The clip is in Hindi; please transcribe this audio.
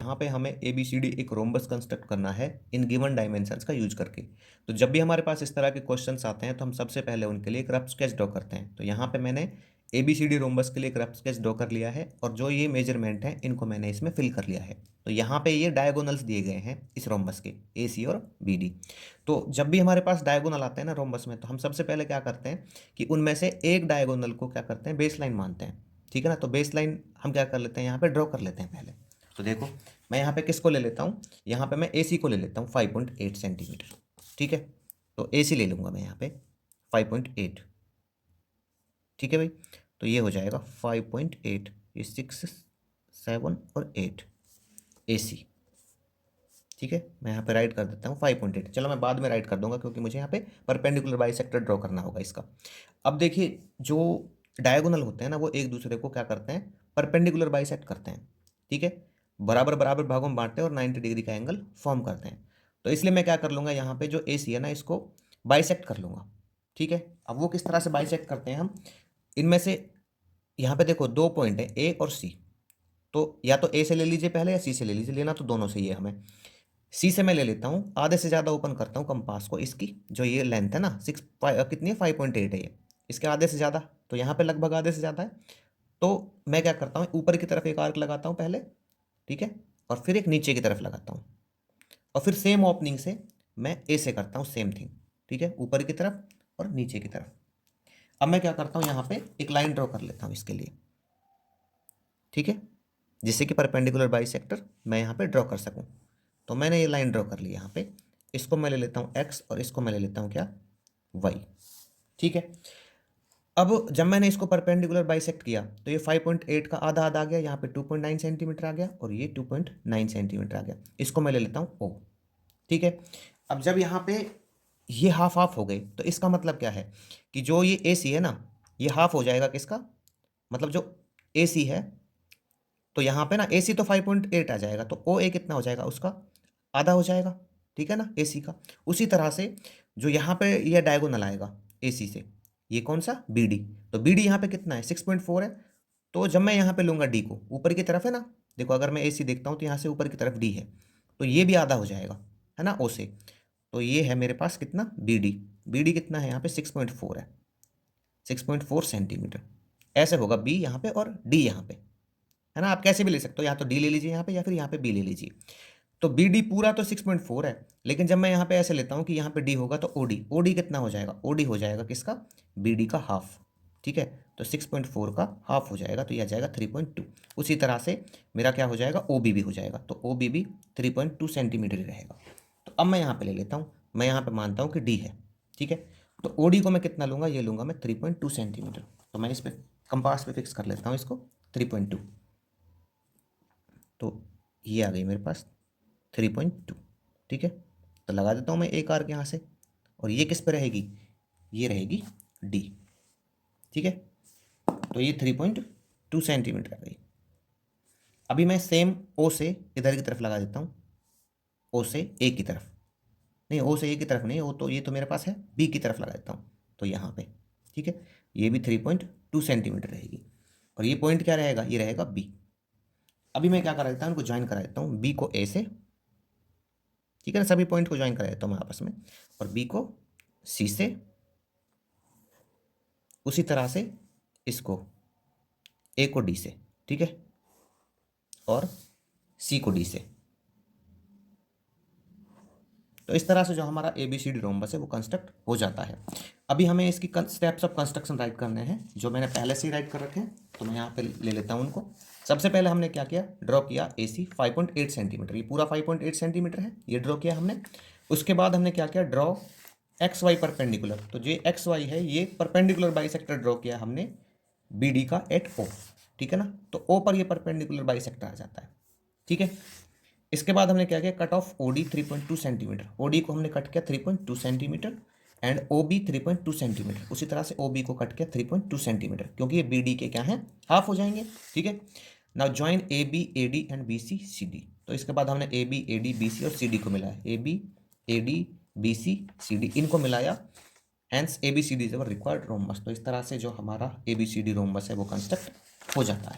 यहाँ पे हमें ABCD एक रोम्बस कंस्ट्रक्ट करना है इन गिवन डायमेंशंस का यूज करके। तो जब भी हमारे पास इस तरह के क्वेश्चंस आते हैं तो हम सबसे पहले उनके लिए एक रफ स्केच ड्रॉ करते हैं। तो यहाँ पे मैंने ABCD रोम्बस के लिए एक रफ स्केच ड्रॉ कर लिया है और जो ये मेजरमेंट है इनको मैंने इसमें फिल कर लिया है। तो यहाँ पे ये डायगोनल्स दिए गए हैं इस रोम्बस के AC और BD। तो जब भी हमारे पास डायगोनल आते हैं ना रोम्बस में, तो हम सबसे पहले क्या करते हैं कि उनमें से एक डायगोनल को क्या करते हैं, बेस लाइन मानते हैं। ठीक है ना। तो बेस लाइन हम क्या कर लेते हैं, यहाँ पे ड्रॉ कर लेते हैं पहले। तो देखो मैं यहाँ पे किसको ले लेता हूँ, यहाँ पे मैं AC को ले लेता हूँ 5.8 सेंटीमीटर। ठीक है, तो AC ले लूँगा मैं यहाँ पे 5.8। ठीक है भाई, तो ये हो जाएगा 5.8, ये 6, 7 और 8 AC। ठीक है, मैं यहाँ पे राइट कर देता हूँ 5.8। चलो मैं बाद में राइट कर दूंगा क्योंकि मुझे यहाँ पे परपेंडिकुलर बाइसेक्टर ड्रॉ करना होगा इसका। अब देखिए जो डायगोनल होते हैं ना वो एक दूसरे को क्या करते हैं, परपेंडिकुलर बाइसेक्ट करते हैं। ठीक है, बराबर बराबर भागों में बांटते हैं और 90 डिग्री का एंगल फॉर्म करते हैं। तो इसलिए मैं क्या कर लूँगा, यहाँ पे जो AC है ना इसको बाइसेक्ट कर लूँगा। ठीक है, अब वो किस तरह से बाइसेक्ट करते हैं हम, इनमें से यहाँ पे देखो दो पॉइंट है A और C। तो या तो A से ले लीजिए पहले या C से ले लीजिए, लेना तो दोनों से ही है हमें। C से मैं ले लेता हूँ, आधे से ज़्यादा ओपन करता हूँ कंपास को, इसकी जो ये लेंथ है ना कितनी है 5.8 है ये, इसके आधे से ज़्यादा, तो यहाँ पे लगभग आधे से ज़्यादा है। तो मैं क्या करता हूँ, ऊपर की तरफ एक आर्क लगाता हूँ पहले। ठीक है, और फिर एक नीचे की तरफ लगाता हूँ, और फिर सेम ओपनिंग से मैं A से करता हूँ सेम थिंग। ठीक है, ऊपर की तरफ और नीचे की तरफ। अब मैं क्या करता हूँ, यहाँ पे एक लाइन ड्रॉ कर लेता हूँ इसके लिए। ठीक है, जिससे कि परपेंडिकुलर बाइसेक्टर मैं यहाँ पे ड्रॉ कर सकूँ। तो मैंने ये लाइन ड्रॉ कर ली यहाँ पे, इसको मैं ले लेता हूँ x और इसको मैं ले लेता हूँ क्या, y। ठीक है, अब जब मैंने इसको परपेंडिकुलर बाइसेक्ट किया तो ये 5.8 का आधा आधा आ गया, यहाँ पे 2.9 सेंटीमीटर आ गया और ये 2.9 सेंटीमीटर आ गया। इसको मैं ले लेता हूँ O। ठीक है, अब जब यहाँ पे ये हाफ हाफ हो गए तो इसका मतलब क्या है कि जो ये AC है ना ये हाफ हो जाएगा किसका, मतलब जो AC है, तो यहाँ पे ना AC तो 5.8 आ जाएगा, तो OA कितना हो जाएगा, उसका आधा हो जाएगा। ठीक है ना, AC का। उसी तरह से जो यहाँ पे ये डायगोनल आएगा AC से, ये कौन सा BD, तो BD यहाँ पे कितना है 6.4 है। तो जब मैं यहाँ पे लूँगा D को, ऊपर की तरफ है ना, देखो अगर मैं AC देखता हूँ तो यहाँ से ऊपर की तरफ D है, तो ये भी आधा हो जाएगा है ना O से। तो ये है मेरे पास कितना BD कितना है यहाँ पे 6.4 है, 6.4 सेंटीमीटर। ऐसे होगा B यहाँ पे और D यहाँ पे, है ना। आप कैसे भी ले सकते हो, या तो D ले लीजिए यहाँ पे या फिर यहाँ पे B ले लीजिए। तो BD पूरा तो 6.4 है, लेकिन जब मैं यहाँ पे ऐसे लेता हूँ कि यहाँ पे D होगा तो OD कितना हो जाएगा, OD हो जाएगा किसका, BD का हाफ। ठीक है, तो 6.4 का हाफ हो जाएगा, तो यह आ जाएगा 3.2। उसी तरह से मेरा क्या हो जाएगा, OB भी हो जाएगा, तो OB भी 3.2 सेंटीमीटर ही रहेगा। तो अब मैं यहाँ पे ले लेता हूँ, मैं यहाँ पे मानता हूँ कि D है। ठीक है, तो OD को मैं कितना लूँगा, ये लूँगा मैं 3.2 सेंटीमीटर। तो मैं इस पर कंपास पे फिक्स कर लेता हूँ इसको 3.2। तो ये आ गई मेरे पास 3.2। ठीक है, तो लगा देता हूँ मैं एक आर्क यहाँ से, और ये किस पे रहेगी, ये रहेगी D। ठीक है, तो ये 3.2 सेंटीमीटर आ गई। अभी मैं सेम O से इधर की तरफ लगा देता हूँ, O से A की तरफ, नहीं O से A की तरफ नहीं, वो तो ये तो मेरे पास है, B की तरफ लगा देता हूँ, तो यहाँ पे। ठीक है, ये भी 3.2 सेंटीमीटर रहेगी, और ये पॉइंट क्या रहेगा, ये रहेगा B। अभी मैं क्या करा देता हूँ, इनको ज्वाइन करा देता हूँ, B को A से। ठीक है ना, सभी पॉइंट को ज्वाइन करा देता हूँ मैं आपस में, और B को C से, उसी तरह से इसको A को D से। ठीक है, और C को D से। तो इस तरह से जो हमारा ABCD रोम्बस है वो कंस्ट्रक्ट हो जाता है। अभी हमें इसकी स्टेप्स ऑफ कंस्ट्रक्शन राइट करने हैं, जो मैंने पहले से ही राइट कर रखे हैं, तो मैं यहाँ पे ले लेता हूँ उनको। सबसे पहले हमने क्या किया, ड्रॉ किया AC 5.8 सेंटीमीटर, ये पूरा 5.8 सेंटीमीटर है, ये ड्रॉ किया हमने। उसके बाद हमने क्या किया, ड्रॉ XY परपेंडिकुलर, तो जो XY है ये परपेंडिकुलर बाइसेक्टर ड्रॉ किया हमने BD का एट O। ठीक है ना, तो O पर ये परपेंडिकुलर बाइसेक्टर आ जाता है। ठीक है, इसके बाद हमने क्या किया, cut off OD 3.2 centimetre, OD को हमने कट किया 3.2 सेंटीमीटर, एंड OB 3.2 सेंटीमीटर। उसी तरह से OB को कट किया 3.2 सेंटीमीटर, क्योंकि ये BD के क्या हैं, हाफ हो जाएंगे। ठीक है, now join AB AD and BC CD। तो इसके बाद हमने AB AD BC और CD को मिलाया, AB AD BC CD इनको मिलाया, hence ABCD is our required rhombus. तो इस तरह से जो हमारा ABCD रोम्बस है वो कंस्ट्रक्ट हो जाता है।